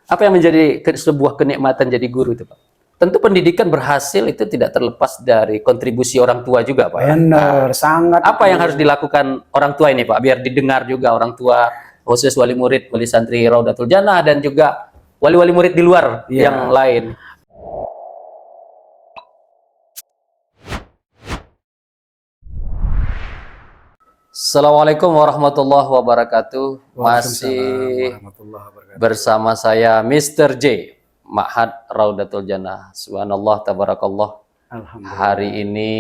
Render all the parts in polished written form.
Apa yang menjadi sebuah kenikmatan jadi guru itu, Pak? Tentu pendidikan berhasil itu tidak terlepas dari kontribusi orang tua juga, Pak, ya. Benar, sangat. Apa yang harus dilakukan orang tua ini, Pak, biar didengar juga orang tua, khusus wali murid, wali santri Raudatul Jannah, dan juga wali-wali murid di luar yang lain? Assalamualaikum warahmatullahi wabarakatuh. Masih bersama saya Mr. J, Ma'had Raudatul Jannah. Subhanallah, tabarakallah. Hari ini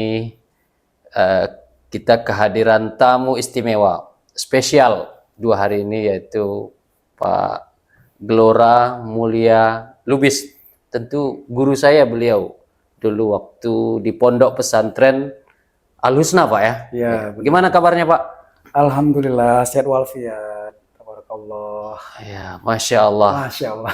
kita kehadiran tamu istimewa, spesial 2 hari ini, yaitu Pak Gelora Mulia Lubis. Tentu guru saya beliau dulu waktu di pondok pesantren Al-Husna, Pak, ya. Ya, gimana kabarnya, Pak? Alhamdulillah, sehat walafiat. Tabarakallah. Ya, Masya Allah. Masya Allah.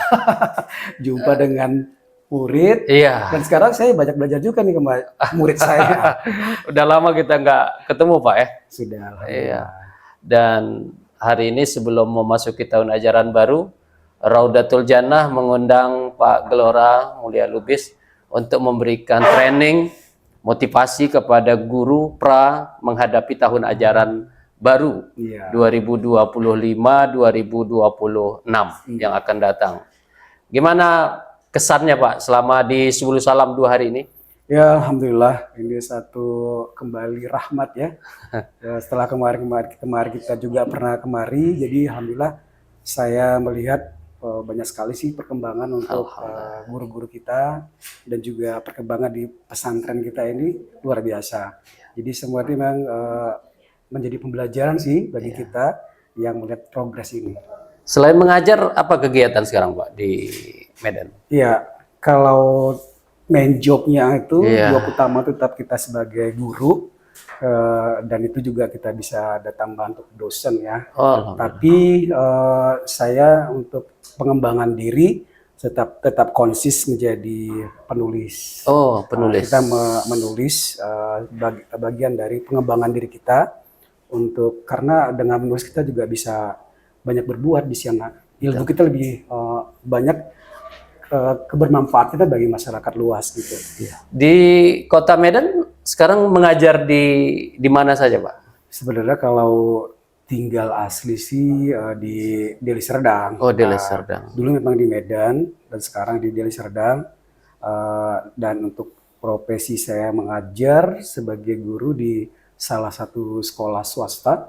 Jumpa dengan murid. Iya. Dan sekarang saya banyak belajar juga nih ke murid saya. Udah lama kita nggak ketemu, Pak, ya. Sudah. Iya. Dan hari ini sebelum memasuki tahun ajaran baru, Raudatul Jannah mengundang Pak Gelora Mulia Lubis untuk memberikan training motivasi kepada guru pra menghadapi tahun ajaran baru 2025-2026 yang akan datang. Gimana kesannya, Pak, selama di Subul Salam 2 hari ini? Ya, Alhamdulillah, ini satu kembali rahmat ya. Setelah kemarin kita juga pernah kemari, jadi Alhamdulillah saya melihat banyak sekali sih perkembangan untuk guru-guru kita, dan juga perkembangan di pesantren kita ini luar biasa. Jadi semua itu memang menjadi pembelajaran sih bagi kita yang melihat progres ini. Selain mengajar, apa kegiatan sekarang, Pak, di Medan? Iya, kalau main jobnya itu job utama tetap kita sebagai guru, dan itu juga kita bisa ada tambahan untuk dosen ya. Tapi saya untuk pengembangan diri tetap konsis menjadi penulis. Penulis. Kita menulis bagian dari pengembangan diri kita, karena dengan menulis kita juga bisa banyak berbuat di sana. Ilmu kita lebih banyak kebermanfaat kita bagi masyarakat luas gitu. Di Kota Medan sekarang mengajar di mana saja, Pak? Sebenarnya kalau tinggal asli sih di Deli Serdang. Deli Serdang. Dulu memang di Medan dan sekarang di Deli Serdang. Dan untuk profesi saya mengajar sebagai guru di salah satu sekolah swasta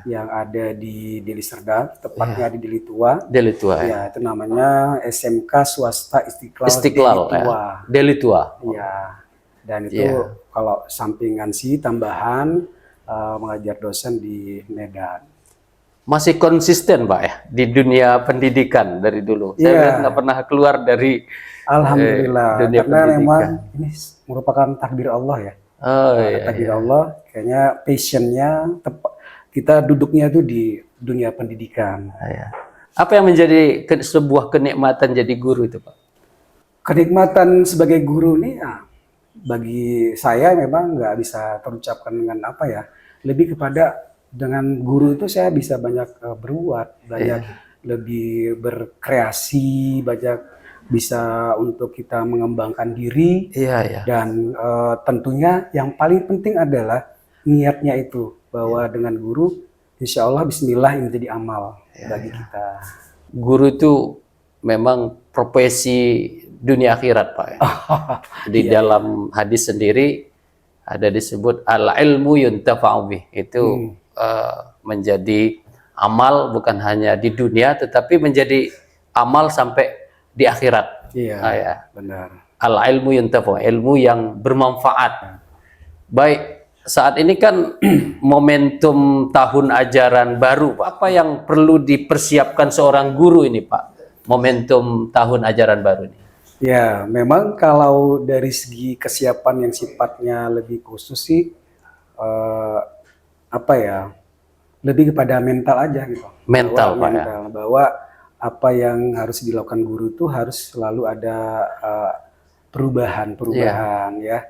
yang ada di Deli Serdang, tepatnya di Deli Tua. Deli Tua. Ya, itu namanya SMK Swasta Istiqlal Deli Tua. Deli Tua. Ya. Dan itu kalau sampingan sih tambahan mengajar dosen di Medan. Masih konsisten, Pak, ya, di dunia pendidikan dari dulu. Saya nggak pernah keluar dari Alhamdulillah, dunia karena pendidikan. memang ini merupakan takdir Allah ya. Takdir Allah, kayaknya passionnya kita duduknya itu di dunia pendidikan. Apa yang menjadi sebuah kenikmatan jadi guru itu, Pak? Kenikmatan sebagai guru nih, bagi saya memang nggak bisa terucapkan dengan apa ya. Lebih kepada dengan guru itu saya bisa banyak berbuat, banyak lebih berkreasi, banyak bisa untuk kita mengembangkan diri. Dan tentunya yang paling penting adalah niatnya itu, bahwa dengan guru insya Allah bismillah ini jadi amal bagi kita. Guru itu memang profesi dunia akhirat, Pak, ya. Di dalam hadis sendiri ada disebut al-ilmu yuntafa'u bih. Itu menjadi amal bukan hanya di dunia, tetapi menjadi amal sampai di akhirat. Benar. Al-ilmu yuntafa'u, ilmu yang bermanfaat. Baik, saat ini kan momentum tahun ajaran baru, Pak. Apa yang perlu dipersiapkan seorang guru ini, Pak? Momentum tahun ajaran baru ini. Ya, memang kalau dari segi kesiapan yang sifatnya lebih khusus sih, lebih kepada mental aja gitu. Mental, Pak, bahwa apa yang harus dilakukan guru itu harus selalu ada perubahan ya.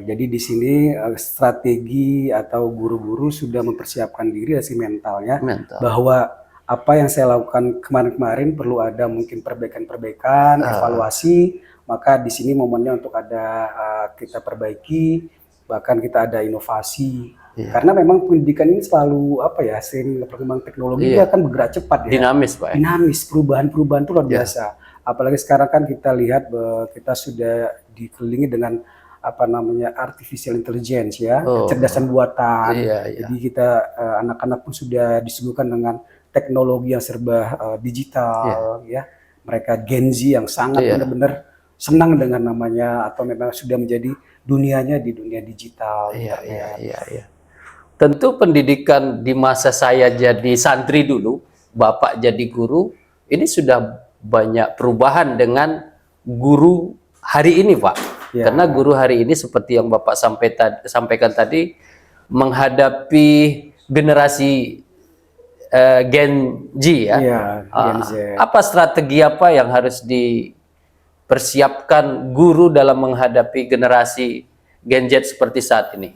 Jadi di sini strategi atau guru-guru sudah mempersiapkan diri dari mentalnya, bahwa apa yang saya lakukan kemarin-kemarin perlu ada mungkin perbaikan-perbaikan, evaluasi, maka di sini momennya untuk ada kita perbaiki, bahkan kita ada inovasi. Karena memang pendidikan ini selalu apa ya, sering perkembangan teknologi dia kan bergerak cepat ya. Dinamis, Pak. Dinamis, perubahan-perubahan itu luar biasa. Apalagi sekarang kan kita lihat bahwa kita sudah dikelilingi dengan apa namanya artificial intelligence ya, kecerdasan buatan. Jadi kita anak-anak pun sudah disuguhkan dengan teknologi yang serba digital ya. Mereka Gen Z yang sangat benar-benar senang dengan namanya atau memang sudah menjadi dunianya di dunia digital. Iya. Tentu pendidikan di masa saya jadi santri dulu, Bapak jadi guru, ini sudah banyak perubahan dengan guru hari ini, Pak. Karena guru hari ini seperti yang Bapak sampaikan tadi, menghadapi generasi Gen Z ya. Gen Z. Apa strategi apa yang harus dipersiapkan guru dalam menghadapi generasi Gen Z seperti saat ini?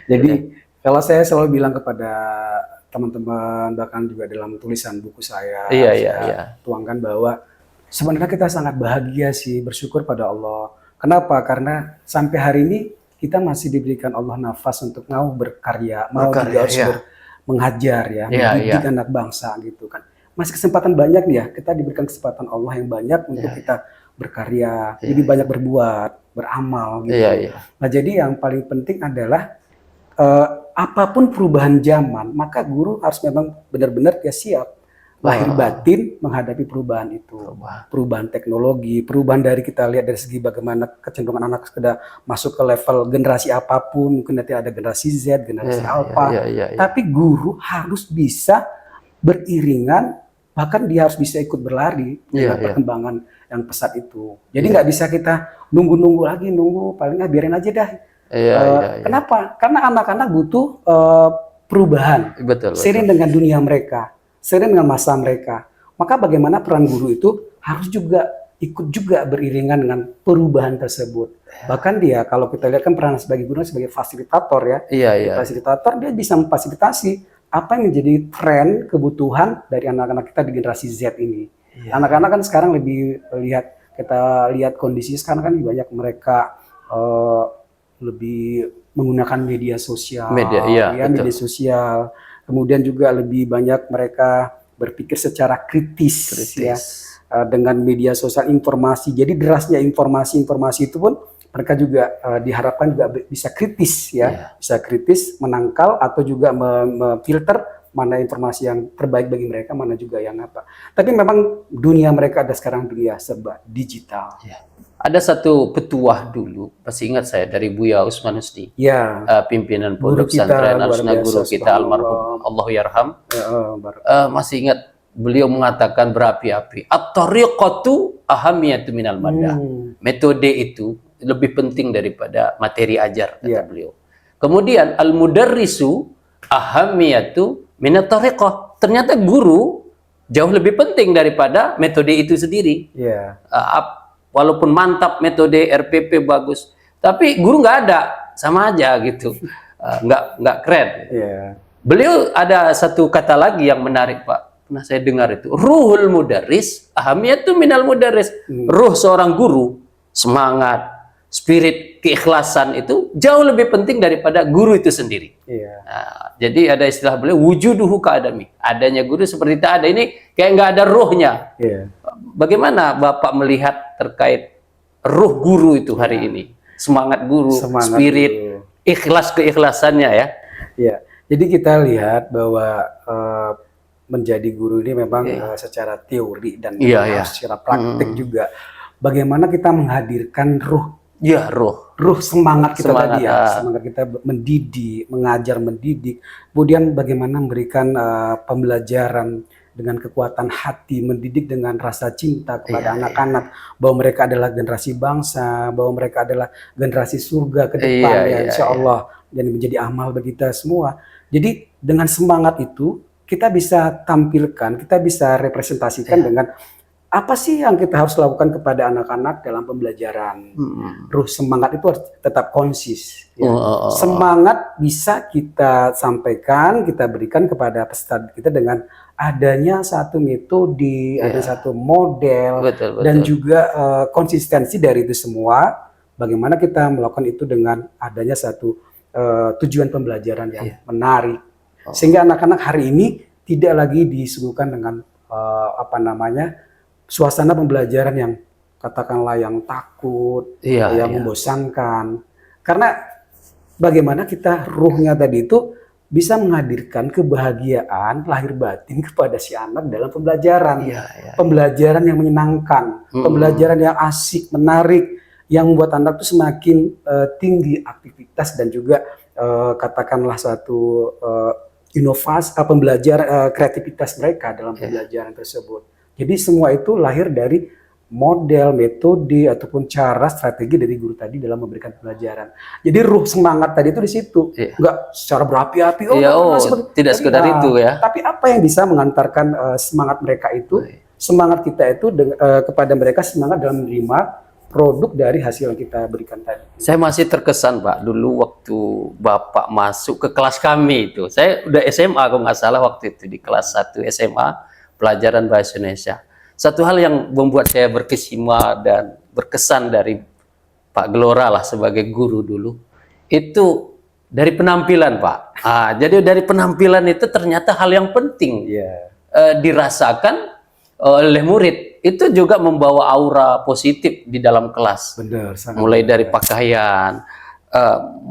Jadi kalau saya selalu bilang kepada teman-teman, bahkan juga dalam tulisan buku saya, tuangkan bahwa sebenarnya kita sangat bahagia sih, bersyukur pada Allah. Kenapa? Karena sampai hari ini kita masih diberikan Allah nafas untuk mau berkarya, mau juga harus mengajar ya, mendidik anak bangsa gitu kan. Masih kesempatan banyak nih ya, kita diberikan kesempatan Allah yang banyak untuk kita berkarya, lebih banyak berbuat, beramal gitu. Nah jadi yang paling penting adalah apapun perubahan zaman, maka guru harus memang benar-benar dia siap lahir batin menghadapi perubahan itu. Perubahan teknologi, perubahan dari kita lihat dari segi bagaimana kecenderungan anak sudah masuk ke level generasi apapun, mungkin nanti ada generasi Z, generasi Alpha. Tapi guru harus bisa beriringan, bahkan dia harus bisa ikut berlari dengan perkembangan yang pesat itu. Jadi nggak bisa kita nunggu paling biarin aja dah. Kenapa? Karena anak-anak butuh perubahan, seiring dengan dunia mereka, seiring dengan masa mereka. Maka bagaimana peran guru itu harus juga ikut juga beriringan dengan perubahan tersebut. Bahkan dia kalau kita lihat kan peran sebagai guru sebagai fasilitator ya, fasilitator dia bisa memfasilitasi apa yang menjadi tren kebutuhan dari anak-anak kita di generasi Z ini. Anak-anak kan sekarang kita lihat kondisi sekarang kan banyak mereka lebih menggunakan media sosial, media sosial. Kemudian juga lebih banyak mereka berpikir secara kritis. Ya, dengan media sosial informasi. Jadi derasnya informasi itu pun mereka juga diharapkan juga bisa kritis ya, bisa kritis menangkal atau juga memfilter mana informasi yang terbaik bagi mereka, mana juga yang apa. Tapi memang dunia mereka ada sekarang dunia serba digital. Ada satu petuah dulu, masih ingat saya, dari Buya Usman Husni, pimpinan pondok pesantren Al-Sunnah, guru kita almarhum Allah yarham. Masih ingat beliau mengatakan berapi-api, at-tariqatu ahamiyatu minal madah. Metode itu lebih penting daripada materi ajar, kata beliau. Kemudian al-mudarrisu ahamiyatu minat tariqah. Ternyata guru jauh lebih penting daripada metode itu sendiri. Walaupun mantap metode RPP bagus, tapi guru nggak ada, sama aja gitu, nggak keren. Beliau ada satu kata lagi yang menarik, Pak. Pernah saya dengar itu, ruhul mudarris ahamiyatu minal mudarris. Ruh seorang guru, semangat, spirit, keikhlasan itu jauh lebih penting daripada guru itu sendiri. Nah, jadi ada istilah beliau wujuduhu ka'adami. Adanya guru seperti tak ada, ini kayak nggak ada ruhnya. Bagaimana Bapak melihat terkait ruh guru itu hari ini? Semangat guru, spirit, ikhlas keikhlasannya ya. Jadi kita lihat bahwa menjadi guru ini memang secara teori dan secara praktik juga. Bagaimana kita menghadirkan ruh ruh semangat kita tadi ya, semangat kita mendidik, mengajar, mendidik. Kemudian bagaimana memberikan pembelajaran dengan kekuatan hati, mendidik dengan rasa cinta kepada anak-anak, bahwa mereka adalah generasi bangsa, bahwa mereka adalah generasi surga ke depan insya Allah, dan menjadi amal bagi kita semua. Jadi dengan semangat itu kita bisa tampilkan, kita bisa representasikan dengan apa sih yang kita harus lakukan kepada anak-anak dalam pembelajaran. Ruh semangat itu harus tetap konsis. Semangat bisa kita sampaikan, kita berikan kepada peserta kita dengan adanya satu metode, ada Iya. satu model, Betul, dan betul. juga konsistensi dari itu semua. Bagaimana kita melakukan itu dengan adanya satu tujuan pembelajaran yang Iya. menarik, Oh. sehingga anak-anak hari ini tidak lagi disuguhkan dengan apa namanya suasana pembelajaran yang katakanlah yang takut, Iya, yang iya. membosankan. Karena bagaimana kita ruhnya tadi itu bisa menghadirkan kebahagiaan lahir batin kepada si anak dalam pembelajaran. Iya, iya. Pembelajaran yang menyenangkan, pembelajaran yang asik, menarik, yang membuat anak itu semakin tinggi aktivitas dan juga katakanlah suatu inovasi, pembelajaran kreativitas mereka dalam pembelajaran tersebut. Jadi semua itu lahir dari model, metode, ataupun cara, strategi dari guru tadi dalam memberikan pelajaran. Jadi ruh semangat tadi itu di situ, Iya. nggak secara berapi-api. Iya, oh, tidak sekedar itu ya. Tapi apa yang bisa mengantarkan semangat mereka itu, semangat kita itu kepada mereka, semangat dalam menerima produk dari hasil yang kita berikan tadi. Saya masih terkesan Pak, dulu waktu Bapak masuk ke kelas kami itu. Saya udah SMA kalau nggak salah waktu itu, di kelas 1 SMA, pelajaran Bahasa Indonesia. Satu hal yang membuat saya berkesima dan berkesan dari Pak Gelora lah sebagai guru dulu, itu dari penampilan Pak. Jadi dari penampilan itu ternyata hal yang penting dirasakan oleh murid. Itu juga membawa aura positif di dalam kelas. Benar, sangat Mulai benar. dari pakaian,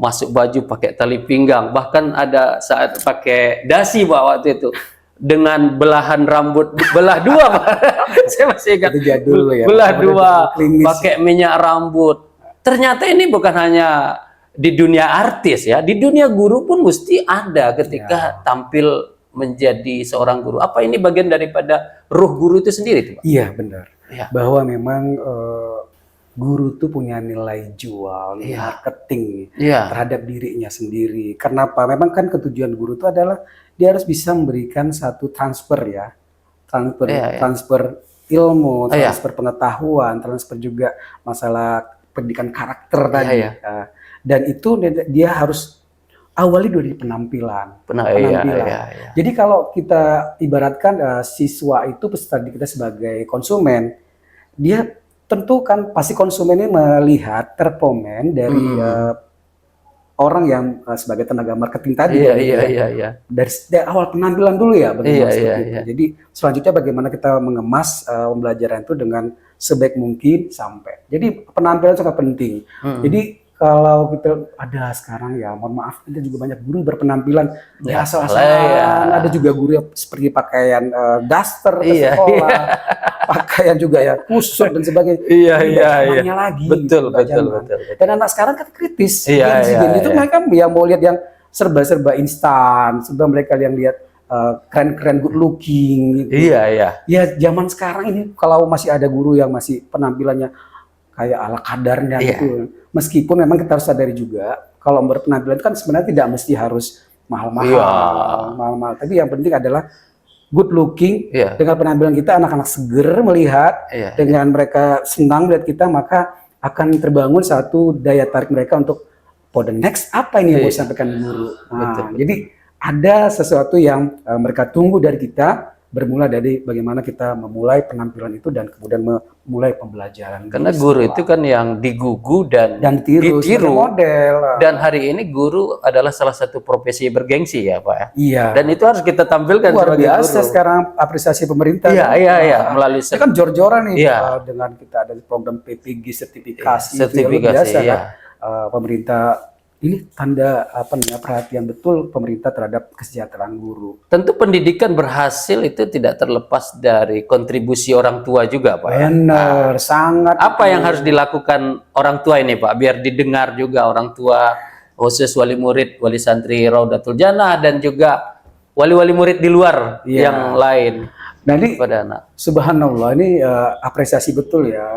masuk baju pakai tali pinggang, bahkan ada saat pakai dasi Pak waktu itu. Dengan belahan rambut belah dua Pak. Saya masih ingat, Itu jadul ya. belah Kemudian dua, klimis. pakai minyak rambut. Ternyata ini bukan hanya di dunia artis ya, di dunia guru pun mesti ada ketika tampil menjadi seorang guru. Apa ini bagian daripada ruh guru itu sendiri tuh Pak? Iya, benar. Iya. Bahwa memang guru itu punya nilai jual, nilai marketing Iya. terhadap dirinya sendiri. Kenapa? Memang kan ketujuan guru itu adalah dia harus bisa memberikan satu transfer ya, transfer ilmu, transfer pengetahuan, transfer juga masalah pendidikan karakter tadi. Dan itu dia harus awali dari penampilan. Jadi kalau kita ibaratkan siswa itu peserta didik kita sebagai konsumen, dia tentu kan pasti konsumen ini melihat terpomen dari orang yang sebagai tenaga marketing tadi. Dari awal penampilan dulu ya, Jadi selanjutnya bagaimana kita mengemas pembelajaran itu dengan sebaik mungkin sampai. Jadi penampilan sangat penting. Jadi kalau kita ada sekarang ya, mohon maaf, kita juga banyak guru berpenampilan asal-asalan. Ada juga guru yang seperti pakaian daster ke sekolah, pakaian juga ya kusut dan sebagainya. Iya. Lagi. Betul. Dan anak sekarang kan kritis. Iya. Itu mereka yang mau lihat yang serba-serba instan, sebab mereka yang lihat keren-keren, good looking. Gitu. Iya. Ya zaman sekarang ini kalau masih ada guru yang masih penampilannya kayak ala kadarnya gitu. Meskipun memang kita harus sadari juga kalau berpenampilan kan sebenarnya tidak mesti harus mahal-mahal. Tapi yang penting adalah good looking. Dengan penampilan kita anak-anak seger melihat, dengan mereka senang melihat kita, maka akan terbangun satu daya tarik mereka untuk for the next apa ini yang mau disampaikan guru. Jadi ada sesuatu yang mereka tunggu dari kita, bermula dari bagaimana kita memulai penampilan itu dan kemudian memulai pembelajaran. Karena guru itu kan yang digugu dan ditiru. Model. Dan hari ini guru adalah salah satu profesi bergengsi ya Pak ya. Iya. Dan itu harus kita tampilkan luar sebagai biasa guru. Sekarang apresiasi pemerintah. Iya. Melalui itu kan jor-joran nih dengan kita ada program PPG sertifikasi. Biasa kan. Pemerintah ini tanda perhatian betul pemerintah terhadap kesejahteraan guru. Tentu pendidikan berhasil itu tidak terlepas dari kontribusi orang tua juga Pak. Benar, sangat. Apa yang harus dilakukan orang tua ini Pak biar didengar juga orang tua, khusus wali murid, wali santri Raudatul Jannah dan juga wali-wali murid di luar yang lain. Nah ini pada anak. Subhanallah ini apresiasi betul ya,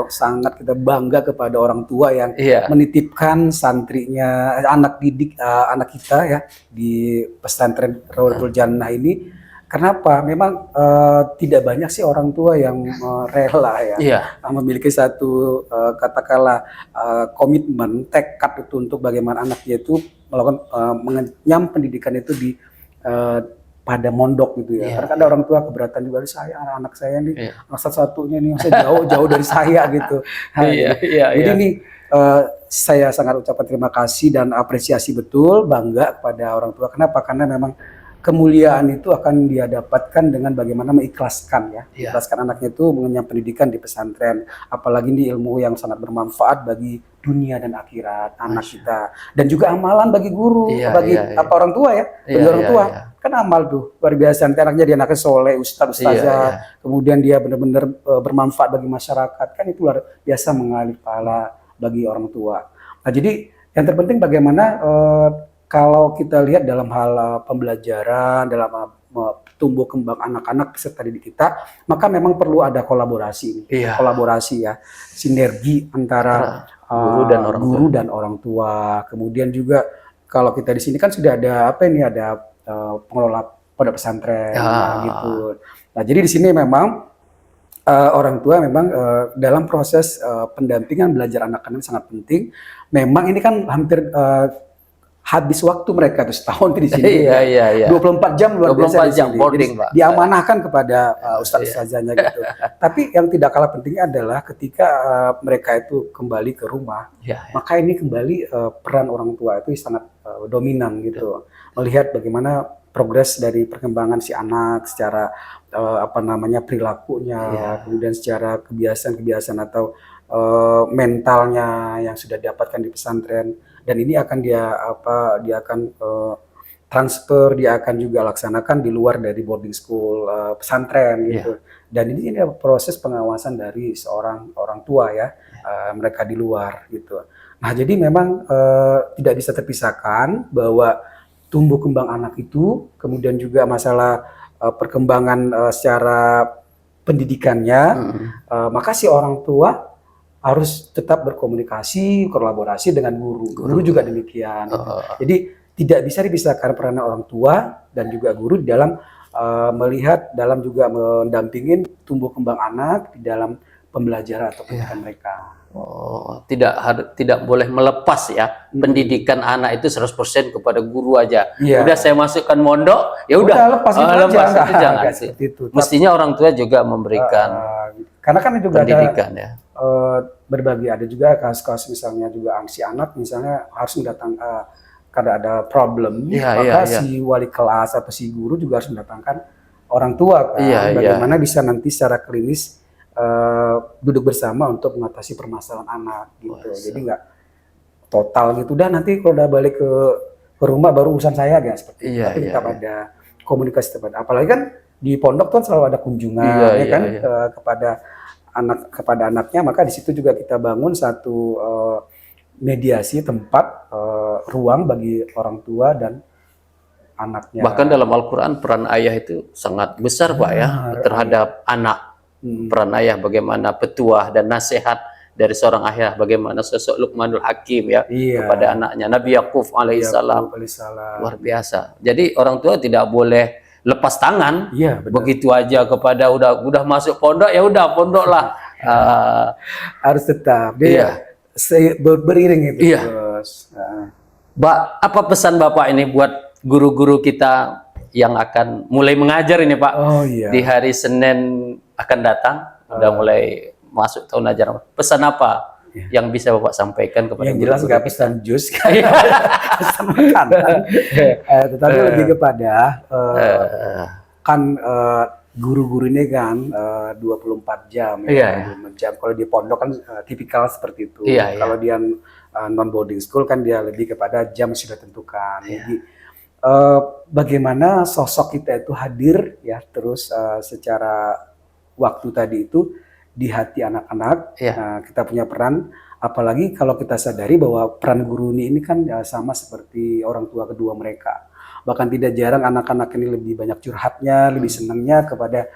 sangat kita bangga kepada orang tua yang menitipkan santrinya, anak didik anak kita ya di pesantren Raudatul Jannah ini. Kenapa? Memang tidak banyak sih orang tua yang rela ya, memiliki satu katakanlah komitmen, tekad itu untuk bagaimana anaknya itu melakukan mengenyam pendidikan itu di pada mondok gitu ya. Iya, Karena kan ada orang tua keberatan juga, "Aduh, saya anak saya nih, iya. anak satu-satunya nih, masa jauh-jauh dari saya gitu." Nah, Iya, iya, jadi iya. ini saya sangat ucapkan terima kasih dan apresiasi betul, bangga kepada orang tua. Kenapa? Karena memang kemuliaan itu akan dia dapatkan dengan bagaimana mengikhlaskan ya. Iya. Ikhlaskan anaknya itu mengenyam pendidikan di pesantren. Apalagi ini ilmu yang sangat bermanfaat bagi dunia dan akhirat anak kita. Dan juga amalan bagi guru, Iya, bagi iya, iya. apa orang tua ya. Bagi Iya, orang iya, tua. iya. Kan amal tuh, luar biasa. Nanti anaknya dia anaknya soleh, ustadz, Iya, ustazah. iya. Kemudian dia benar-benar bermanfaat bagi masyarakat. Kan itu luar biasa mengalir pahala bagi orang tua. Nah, jadi yang terpenting bagaimana kalau kita lihat dalam hal pembelajaran, dalam tumbuh kembang anak-anak peserta didik kita, maka memang perlu ada kolaborasi, Iya. kolaborasi ya, sinergi antara guru dan orang tua. Kemudian juga kalau kita di sini kan sudah ada apa ini, ada pengelola pondok pesantren gitu. Nah, jadi di sini memang orang tua memang dalam proses pendampingan belajar anak-anak sangat penting. Memang ini kan hampir habis waktu mereka tuh setahun di sini. Iya, iya, iya. 24 jam luar biasa 24 di jam sini. boarding, Jadi, Pak. diamanahkan kepada ustadz-ustazahnya gitu. Tapi yang tidak kalah pentingnya adalah ketika mereka itu kembali ke rumah, Iya, iya. maka ini kembali peran orang tua itu sangat dominan gitu. Melihat bagaimana progres dari perkembangan si anak secara perilakunya, kemudian secara kebiasaan-kebiasaan atau mentalnya yang sudah didapatkan di pesantren, dan ini akan dia akan transfer, dia akan juga laksanakan di luar dari boarding school, pesantren gitu. Dan ini proses pengawasan dari seorang orang tua ya, mereka di luar gitu. Nah, jadi memang tidak bisa terpisahkan bahwa tumbuh kembang anak itu, kemudian juga masalah perkembangan secara pendidikannya, maka si orang tua harus tetap berkomunikasi, kolaborasi dengan guru. Guru juga demikian. Gitu. Jadi tidak bisa dipisahkan peran orang tua dan juga guru di dalam melihat, dalam juga mendampingin tumbuh kembang anak di dalam pembelajaran atau pendidikan mereka. Oh, tidak boleh melepas ya pendidikan anak itu 100% kepada guru aja. Udah saya masukkan mondok, ya udah lepas itu lepas aja. itu jangan sih. Mestinya orang tua juga memberikan karena kan juga pendidikan ada berbagi, ada juga kasus-kasus misalnya juga si anak misalnya harus karena ada problem, maka si wali kelas atau si guru juga harus mendatangkan orang tua kan, bagaimana bisa nanti secara klinis duduk bersama untuk mengatasi permasalahan anak gitu. Jadi nggak total gitu, dah nanti kalau udah balik ke rumah baru urusan saya gak seperti itu. Tapi tetap ada komunikasi tepat. Apalagi kan di pondok kan selalu ada kunjungan kepada anaknya, maka di situ juga kita bangun satu mediasi tempat ruang bagi orang tua dan anaknya. Bahkan dalam Al-Quran peran ayah itu sangat besar Pak ya terhadap anak. Peran ayah bagaimana petuah dan nasihat dari seorang ayah, bagaimana sosok Luqmanul Hakim ya kepada anaknya, Nabi Yakub alaihissalam. Luar biasa. Jadi orang tua tidak boleh lepas tangan begitu aja kepada udah masuk pondok ya udah pondok lah. Harus tetap dia beriring itu terus. Apa pesan Bapak ini buat guru-guru kita yang akan mulai mengajar ini Pak? Di hari Senin akan datang, udah mulai masuk tahun ajaran. Pesan apa yang bisa Bapak sampaikan kepada yang jelas nggak pesan jus, pesan makanan, tetapi lebih kepada kan guru-guru ini kan 24 jam ya, 24 jam. Kalau di pondok kan tipikal seperti itu. Kalau dia non boarding school kan dia lebih kepada jam sudah tentukan. Jadi bagaimana sosok kita itu hadir ya terus secara waktu tadi itu di hati anak-anak. Kita punya peran, apalagi kalau kita sadari bahwa peran guru ini kan sama seperti orang tua kedua mereka. Bahkan tidak jarang anak-anak ini lebih banyak curhatnya, lebih senangnya kepada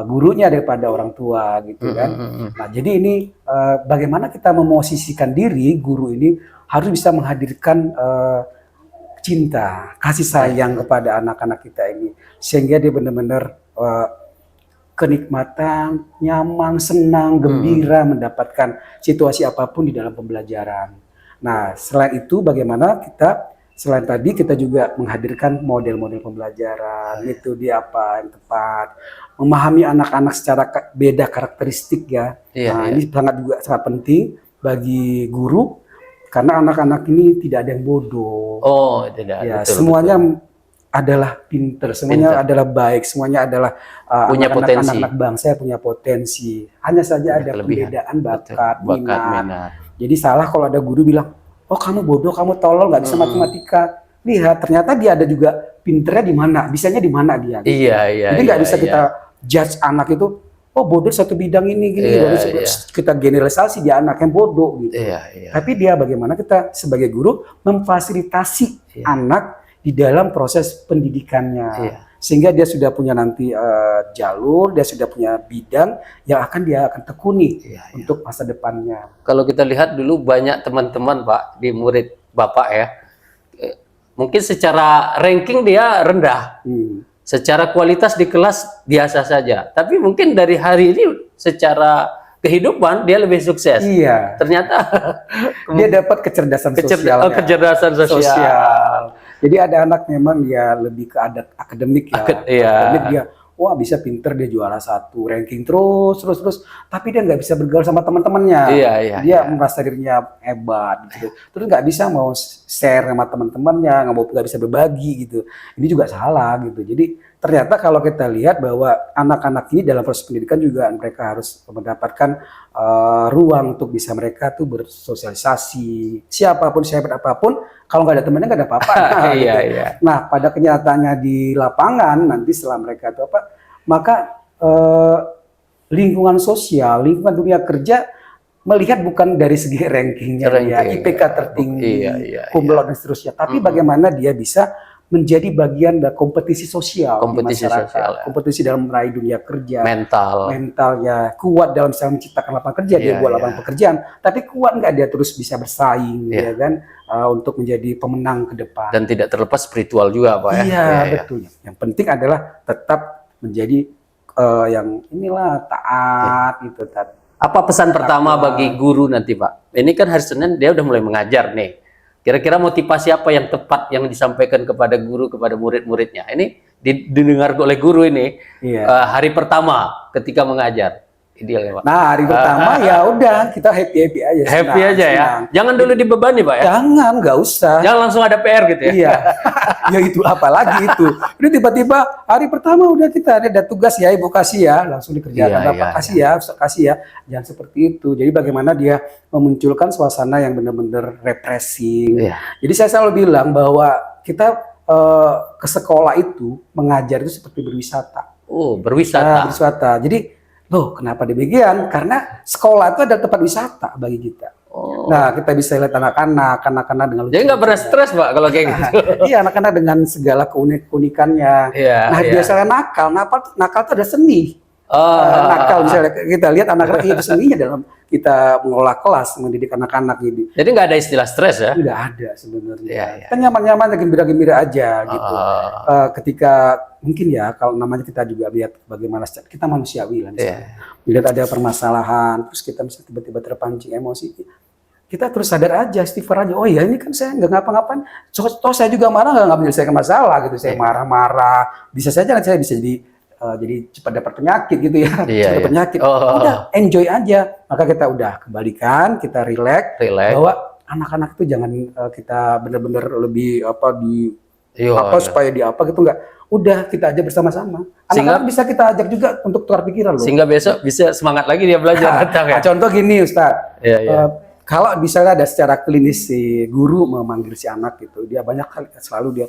gurunya daripada orang tua gitu kan. Nah, jadi ini bagaimana kita memosisikan diri guru ini harus bisa menghadirkan cinta, kasih sayang kepada anak-anak kita ini, sehingga dia benar-benar kenikmatan, nyaman, senang, gembira mendapatkan situasi apapun di dalam pembelajaran. Nah, selain itu bagaimana kita Selain tadi kita juga menghadirkan model-model pembelajaran, metode apa yang tepat, memahami anak-anak secara beda karakteristik ya. Iya, Nah, iya. ini sangat penting bagi guru karena anak-anak ini tidak ada yang bodoh. Oh, tidak. Ya, Betul, semuanya betul. adalah pinter, semuanya adalah baik, semuanya adalah Punya potensi. anak-anak bangsa yang punya potensi. Hanya saja ada Kelebihan. perbedaan Betul. bakat, Bakat, minat. minat. Jadi salah kalau ada guru bilang, oh kamu bodoh, kamu tolol, nggak bisa matematika. Lihat, ternyata dia ada juga pinternya di mana, bisanya di mana dia. Gitu. Iya, iya. Jadi nggak iya, bisa iya. kita judge anak itu, oh bodoh satu bidang ini gini, Iya, baru iya. kita generalisasi dia anak yang bodoh gitu. Iya, iya. Tapi dia bagaimana kita sebagai guru memfasilitasi Iya. anak di dalam proses pendidikannya. Iya. Sehingga dia sudah punya nanti jalur, dia sudah punya bidang yang dia akan tekuni Iya, iya. untuk masa depannya. Kalau kita lihat dulu banyak teman-teman Pak di murid Bapak ya, mungkin secara ranking dia rendah, secara kualitas di kelas biasa saja. Tapi mungkin dari hari ini secara kehidupan dia lebih sukses. Iya. Ternyata Dia dapat kecerdasan sosial. kecerdasan sosial. Jadi ada anak memang dia lebih ke akademik ya. Iya. Akademik dia, wah bisa pinter, dia juara satu, ranking terus. Tapi dia nggak bisa bergaul sama teman-temannya. Iya, iya, Dia iya. merasa dirinya hebat gitu. Terus nggak bisa mau share sama teman-temannya, nggak bisa berbagi gitu. Ini juga salah gitu. Jadi ternyata kalau kita lihat bahwa anak-anak ini dalam proses pendidikan juga mereka harus mendapatkan ruang untuk bisa mereka tuh bersosialisasi. Siapapun, sehebat apapun, kalau nggak ada temannya nggak ada apa-apa. Nah, Iya, gitu. iya. Nah, pada kenyataannya di lapangan nanti setelah mereka itu apa, maka lingkungan sosial, lingkungan dunia kerja melihat bukan dari segi rankingnya, ya, IPK tertinggi, cum laude dan seterusnya, tapi bagaimana dia bisa menjadi bagian dari kompetisi sosial Kompetisi di masyarakat, sosial, ya. kompetisi dalam meraih dunia kerja, Mental. mentalnya kuat dalam misalnya menciptakan lapangan kerja, dia Iya, buat iya. lapangan pekerjaan, tapi kuat nggak dia terus bisa bersaing, Iya. ya kan, untuk menjadi pemenang ke depan. Dan tidak terlepas spiritual juga Pak ya. Iya, betul. Yang penting adalah tetap menjadi yang inilah taat gitu. Apa pesan pertama bagi guru nanti Pak? Ini kan hari Senin dia udah mulai mengajar nih. Kira-kira motivasi apa yang tepat yang disampaikan kepada guru, kepada murid-muridnya? Ini didengar oleh guru ini hari pertama ketika mengajar. Idealnya Pak. Nah, hari pertama ya udah kita happy aja. Happy aja ya. Jangan dulu dibebani Pak ya. Jangan, nggak usah. Jangan langsung ada PR gitu ya. Iya. Ya itu apalagi itu. Udah tiba-tiba hari pertama udah kita ada tugas ya, Ibu kasih ya, langsung dikerjakan. Iya, Bapak kasih ya, Ustaz kasih ya. Jangan seperti itu. Jadi bagaimana dia memunculkan suasana yang benar-benar refreshing. Iya. Jadi saya selalu bilang bahwa kita ke sekolah itu mengajar itu seperti berwisata. Oh, berwisata. Berwisata. Jadi loh, kenapa demikian? Karena sekolah itu adalah tempat wisata bagi kita. Oh. Nah, kita bisa lihat anak-anak dengan Jadi nggak pernah stres Pak kalau kayak gitu. Iya, anak-anak dengan segala keunikannya. Iya, Nah, iya. biasanya nakal itu ada seni. Nakal misalnya kita lihat anak-anak itu seninya dalam kita mengelola kelas, mendidik anak-anak gitu. Jadi nggak ada istilah stres ya? Tidak ada sebenarnya. Iya, iya. Kan nyaman-nyaman, gembira-gembira aja gitu. Ketika mungkin ya kalau namanya kita juga lihat bagaimana kita manusiawi lah misalnya. Melihat ada permasalahan, terus kita bisa tiba-tiba terpancing emosi. Kita terus sadar aja, istighfar aja. Oh ya ini kan saya nggak ngapa-ngapain. Toh saya juga marah nggak menyelesaikan masalah gitu. Saya marah-marah. Bisa saja saya bisa jadi cepat dapat penyakit gitu ya. Cepat dapat penyakit. Udah enjoy aja. Maka kita udah kembalikan, kita relax. Bahwa anak-anak itu jangan kita benar-benar lebih supaya di apa gitu enggak. Udah kita aja bersama-sama. Anak-anak bisa kita ajak juga untuk tukar pikiran loh. Sehingga besok bisa semangat lagi dia belajar. Contoh gini Ustaz. Kalau misalnya ada secara klinis si guru memanggil si anak gitu, dia banyak kali selalu dia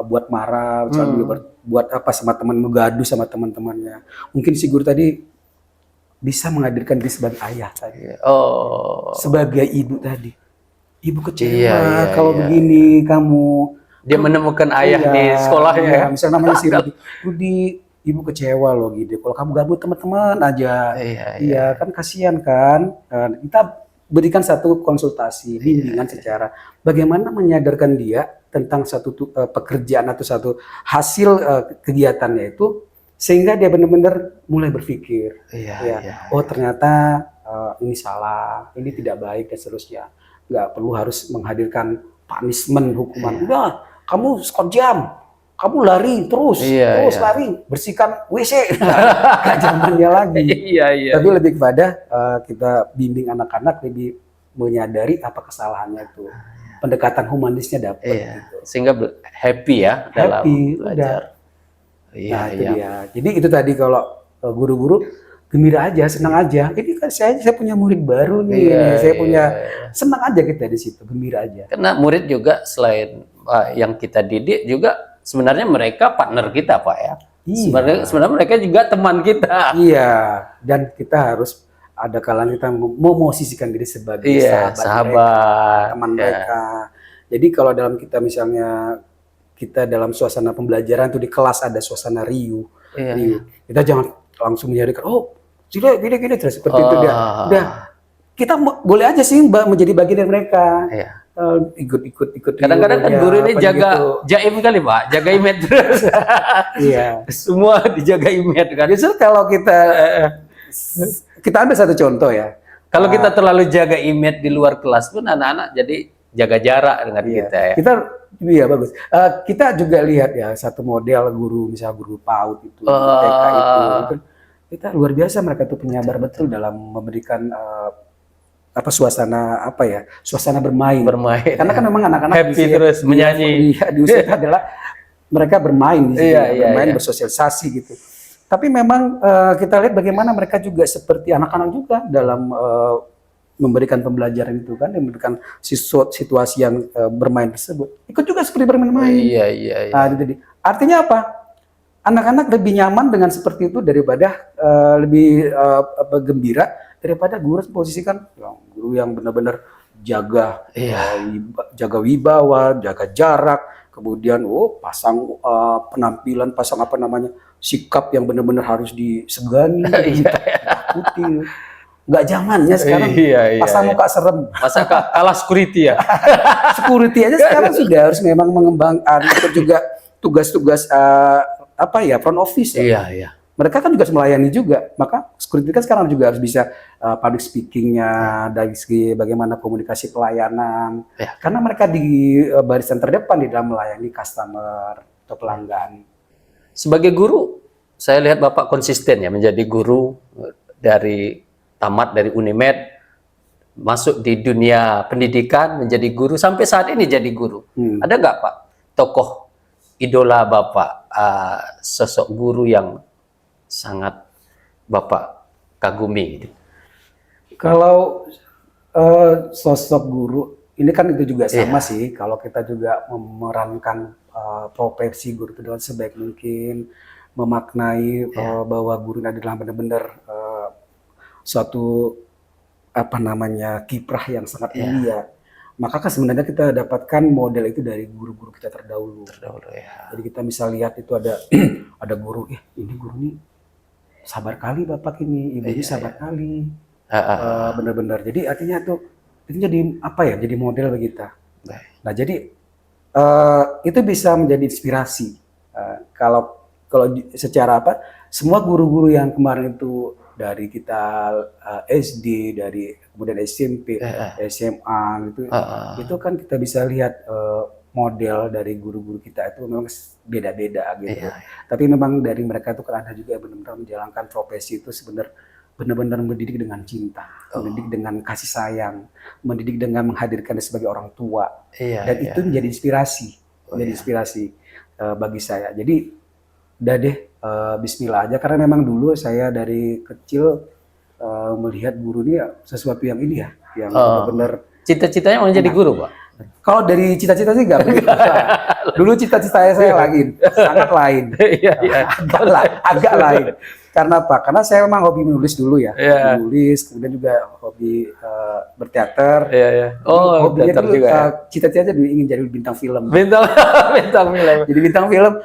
buat marah, selalu buat apa sama teman, gaduh sama teman-temannya. Mungkin si guru tadi bisa menghadirkan diri sebagai ayah tadi. Sebagai ibu tadi. Ibu kecewa kalau begini kamu. Dia menemukan ayah di sekolahnya. Misalnya namanya si Rudi, ibu kecewa loh gitu. Kalau kamu gabut teman-teman aja. Iya kan kasihan kan. Kita berikan satu konsultasi, bimbingan secara bagaimana menyadarkan dia tentang satu pekerjaan atau satu hasil kegiatannya itu sehingga dia benar-benar mulai berpikir, oh ternyata ini salah, ini tidak baik dan seterusnya. Nggak perlu harus menghadirkan punishment, hukuman. Udah, kamu skor jam, kamu lari terus, Iya, terus iya. lari, bersihkan WC. Gak zamannya lagi. Iya, iya. Tapi lebih kepada kita bimbing anak-anak lebih menyadari apa kesalahannya itu. Pendekatan humanisnya dapat Iya. gitu. Sehingga happy ya dalam Happy, belajar. Iya, Nah, itu iya. dia. Jadi itu tadi kalau guru-guru gembira aja, senang aja. Ini kan saya punya murid baru nih. Iya, Saya iya, punya iya. senang aja kita di situ, gembira aja. Karena murid juga selain yang kita didik juga sebenarnya mereka partner kita, Pak ya. Iya. Sebenarnya mereka juga teman kita. Iya, dan kita harus ada kalanya kita memosisikan diri sebagai Iya, sahabat, sahabat. teman Ya. mereka. Jadi kalau dalam kita misalnya kita dalam suasana pembelajaran tuh di kelas ada suasana riuh, Iya, riuh. Kita jangan langsung menyadari, oh, gini terus seperti itu dia. Udah, kita boleh aja sih menjadi bagian dari mereka. Iya. Ikut Kadang-kadang kan riuh, guru ini apa jaga gitu. jaim kali, Pak. Jaga image terus. Iya. Semua dijaga image kan. Justru kalau kita ambil satu contoh ya. Kalau kita terlalu jaga image di luar kelas pun anak-anak jadi jaga jarak dengan Iya. kita ya. Iya bagus. Kita juga lihat ya satu model guru, misalnya guru PAUD itu, TK itu, kita luar biasa mereka tuh penyabar betul dalam memberikan suasana bermain. Bermain. Karena kan memang anak-anak Happy terus menyanyi. Di usia itu adalah mereka bermain di situ, Iya, iya, bermain iya. bersosialisasi gitu. Tapi memang kita lihat bagaimana mereka juga seperti anak-anak juga dalam memberikan pembelajaran itu kan, memberikan situasi yang bermain tersebut. Ikut juga seperti bermain-main. Iya, iya, iya. Nah, itu tadi. Artinya apa? Anak-anak lebih nyaman dengan seperti itu daripada lebih gembira daripada guru posisikan guru yang benar-benar jaga jaga wibawa, jaga jarak, kemudian pasang penampilan, pasang sikap yang benar-benar harus disegani, ditakuti. Nggak zamannya sekarang pasang muka serem. Masa kalah security ya? Security aja sekarang sudah harus memang mengembangkan itu juga tugas-tugas front office ya. Iya, iya. Mereka kan juga melayani juga, maka security kan sekarang juga harus bisa public speaking-nya dari segi bagaimana komunikasi pelayanan. Ya. Karena mereka di barisan terdepan di dalam melayani customer atau pelanggan. Sebagai guru, saya lihat Bapak konsisten ya menjadi guru dari tamat dari Unimed, masuk di dunia pendidikan menjadi guru sampai saat ini jadi guru. Ada nggak Pak tokoh idola Bapak, sosok guru yang sangat Bapak kagumi? Gitu? Kalau sosok guru ini kan itu juga sama sih. Kalau kita juga memerankan profesi guru itu dengan sebaik mungkin, memaknai bahwa guru adalah benar-benar suatu kiprah yang sangat mulia. Maka kan sebenarnya kita dapatkan model itu dari guru-guru kita terdahulu. Jadi kita bisa lihat itu ada ada guru, ini guru ini sabar kali bapak ini, ibu ini sabar kali, benar-benar. Jadi artinya itu jadi jadi model bagi kita. Nah jadi itu bisa menjadi inspirasi. Kalau secara semua guru-guru yang kemarin itu dari kita SD, dari kemudian SMP, SMA itu kan kita bisa lihat model dari guru-guru kita itu memang beda-beda gitu. Tapi memang dari mereka itu kan ada juga yang benar-benar menjalankan profesi itu benar-benar mendidik dengan cinta, mendidik dengan kasih sayang, mendidik dengan menghadirkan sebagai orang tua. Dan itu menjadi inspirasi, bagi saya. Jadi udah deh, bismillah aja, karena memang dulu saya dari kecil melihat guru ini sesuatu yang ini yang benar-benar cita-citanya mau jadi guru, Pak? Kalau dari cita-cita sih nggak begitu. Dulu cita-cita saya lain, sangat lain, agak lain. Karena apa? Karena saya memang hobi menulis dulu ya, menulis, kemudian juga hobi berteater. Oh, hobinya teater dulu, juga. Cita-citanya dulu ingin jadi bintang film. Bintang film. Jadi bintang film.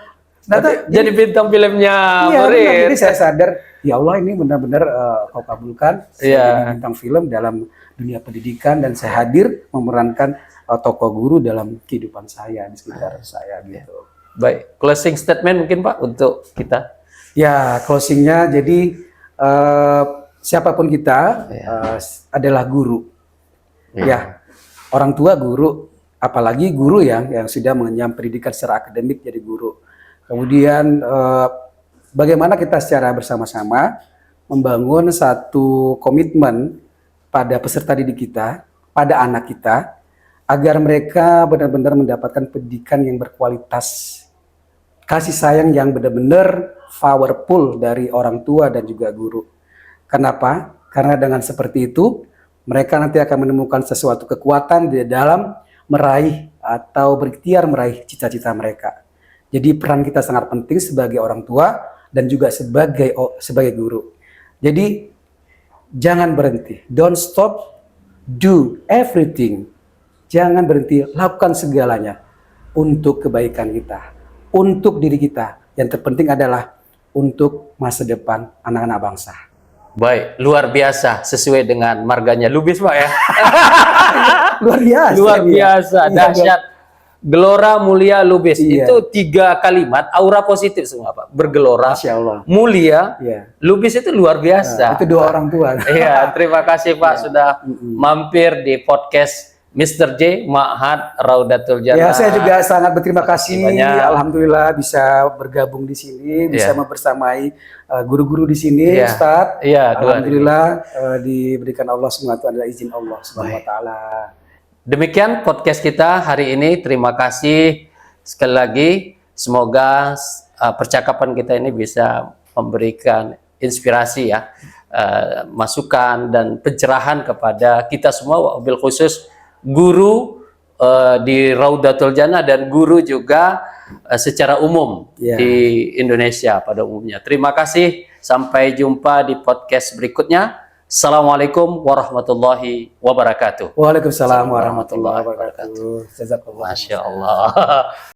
Jadi bintang filmnya murid. Jadi saya sadar, ya Allah ini benar-benar kau kabulkan. Saya jadi bintang film dalam dunia pendidikan dan saya hadir memerankan tokoh guru dalam kehidupan saya di sekitar saya gitu. Baik, closing statement mungkin Pak untuk kita. Ya, closingnya jadi siapapun kita adalah guru. Ya, orang tua guru, apalagi guru yang sudah mengenyam pendidikan secara akademik jadi guru. Kemudian bagaimana kita secara bersama-sama membangun satu komitmen pada peserta didik kita, pada anak kita, agar mereka benar-benar mendapatkan pendidikan yang berkualitas, kasih sayang yang benar-benar powerful dari orang tua dan juga guru. Kenapa? Karena dengan seperti itu, mereka nanti akan menemukan sesuatu kekuatan di dalam meraih atau berikhtiar meraih cita-cita mereka. Jadi peran kita sangat penting sebagai orang tua dan juga sebagai guru. Jadi jangan berhenti, don't stop, do everything. Jangan berhenti, lakukan segalanya untuk kebaikan kita, untuk diri kita. Yang terpenting adalah untuk masa depan anak-anak bangsa. Baik, luar biasa sesuai dengan marganya Lubis, Pak ya. Luar biasa. Luar biasa, Iya, dahsyat. Gelora Mulia Lubis. Iya. Itu 3 kalimat aura positif semua, Pak. Bergelora, Masya Allah. mulia, Iya. Lubis itu luar biasa. Itu dua orang tua. Iya, terima kasih Pak sudah mampir di podcast Mr. J Ma'had Raudatul Jannah. Ya, saya juga sangat berterima kasih. banyak. Alhamdulillah bisa bergabung di sini, bisa Iya. membersamai guru-guru di sini, Iya. Ustadz. Iya, Tuhan. Alhamdulillah diberikan Allah semua itu adalah izin Allah Subhanahu wa taala. Demikian podcast kita hari ini. Terima kasih sekali lagi. Semoga percakapan kita ini bisa memberikan inspirasi ya, masukan dan pencerahan kepada kita semua, wabil khusus guru di Raudatul Jannah dan guru juga secara umum Ya. di Indonesia pada umumnya. Terima kasih. Sampai jumpa di podcast berikutnya. Assalamualaikum warahmatullahi wabarakatuh. Waalaikumsalam warahmatullahi wabarakatuh. Jazakallah. Masya Allah.